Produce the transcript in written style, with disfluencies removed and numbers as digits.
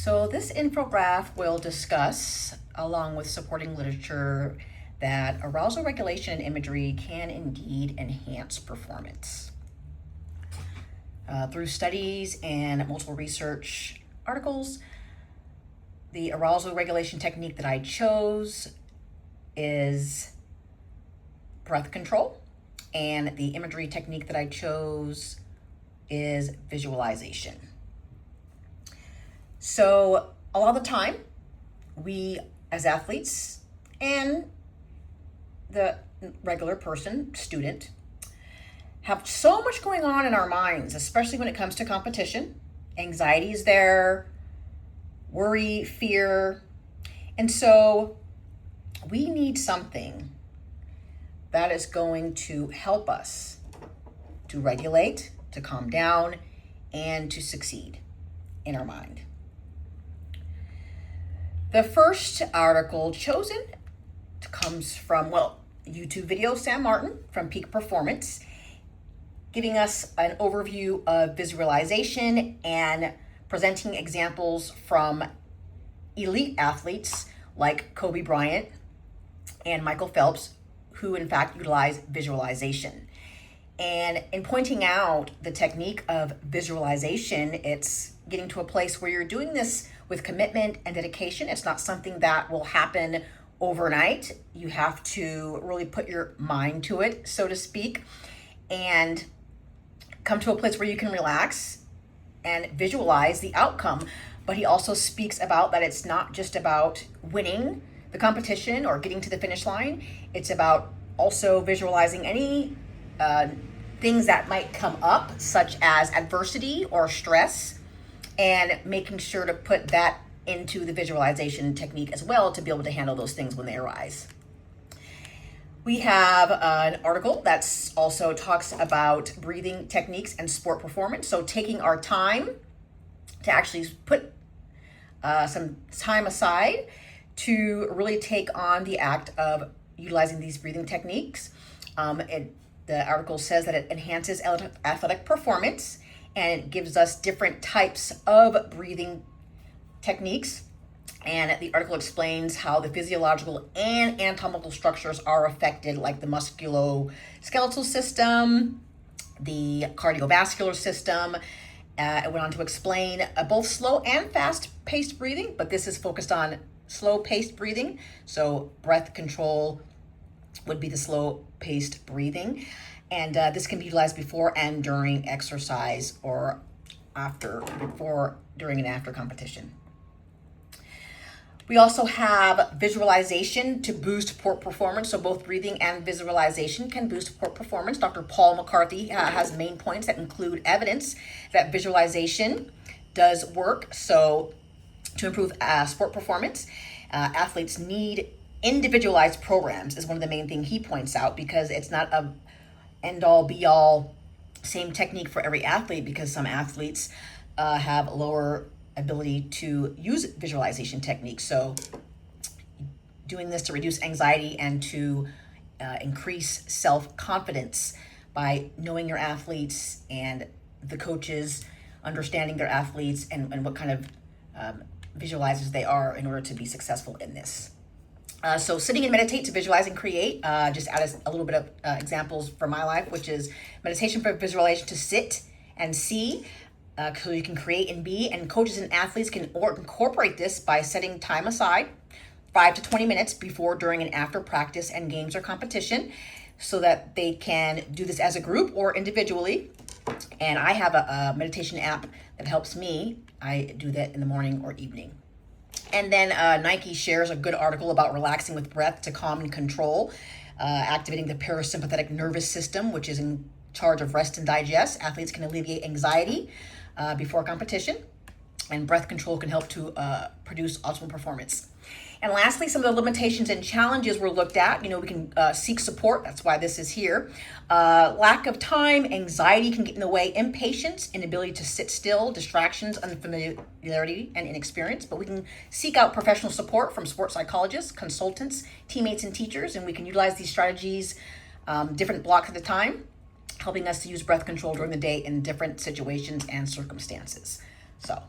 So this infographic will discuss, along with supporting literature, that arousal regulation and imagery can indeed enhance performance. Through studies and multiple research articles, the arousal regulation technique that I chose is breath control, and the imagery technique that I chose is visualization. So a lot of the time, we as athletes and the regular person, student, have so much going on in our minds, especially when it comes to competition. Anxiety is there, worry, fear. And so we need something that is going to help us to regulate, to calm down, and to succeed in our mind. The first article chosen comes from, YouTube video, Sam Martin from Peak Performance, giving us an overview of visualization and presenting examples from elite athletes like Kobe Bryant and Michael Phelps, who in fact utilize visualization. And in pointing out the technique of visualization, it's getting to a place where you're doing this with commitment and dedication. It's not something that will happen overnight. You have to really put your mind to it, so to speak, and come to a place where you can relax and visualize the outcome. But he also speaks about that it's not just about winning the competition or getting to the finish line. It's about also visualizing any things that might come up, such as adversity or stress, and making sure to put that into the visualization technique as well to be able to handle those things when they arise. We have an article that also talks about breathing techniques and sport performance. So taking our time to actually put some time aside to really take on the act of utilizing these breathing techniques. The article says that it enhances athletic performance, and it gives us different types of breathing techniques. And the article explains how the physiological and anatomical structures are affected, like the musculoskeletal system, the cardiovascular system. It went on to explain both slow and fast-paced breathing, but this is focused on slow-paced breathing. So breath control would be the slow-paced breathing. And this can be utilized before and during exercise, or during and after competition. We also have visualization to boost sport performance. So both breathing and visualization can boost sport performance. Dr. Paul McCarthy has main points that include evidence that visualization does work. So to improve sport performance, athletes need individualized programs is one of the main things he points out, because it's not a end-all be-all same technique for every athlete, because some athletes have lower ability to use visualization techniques. So doing this to reduce anxiety and to increase self-confidence by knowing your athletes and the coaches, understanding their athletes and what kind of visualizers they are in order to be successful in this. So sitting and meditate to visualize and create, just add a little bit of examples from my life, which is meditation for visualization to sit and see, so you can create and be, and coaches and athletes can incorporate this by setting time aside, 5 to 20 minutes before, during, and after practice and games or competition, so that they can do this as a group or individually. And I have a meditation app that helps me. I do that in the morning or evening. And then Nike shares a good article about relaxing with breath to calm and control, activating the parasympathetic nervous system, which is in charge of rest and digest. Athletes can alleviate anxiety before competition, and breath control can help to produce optimal performance. And lastly, some of the limitations and challenges were looked at. We can seek support. That's why this is here. Lack of time, anxiety can get in the way, impatience, inability to sit still, distractions, unfamiliarity, and inexperience. But we can seek out professional support from sports psychologists, consultants, teammates, and teachers. And we can utilize these strategies different blocks at a time, helping us to use breath control during the day in different situations and circumstances. So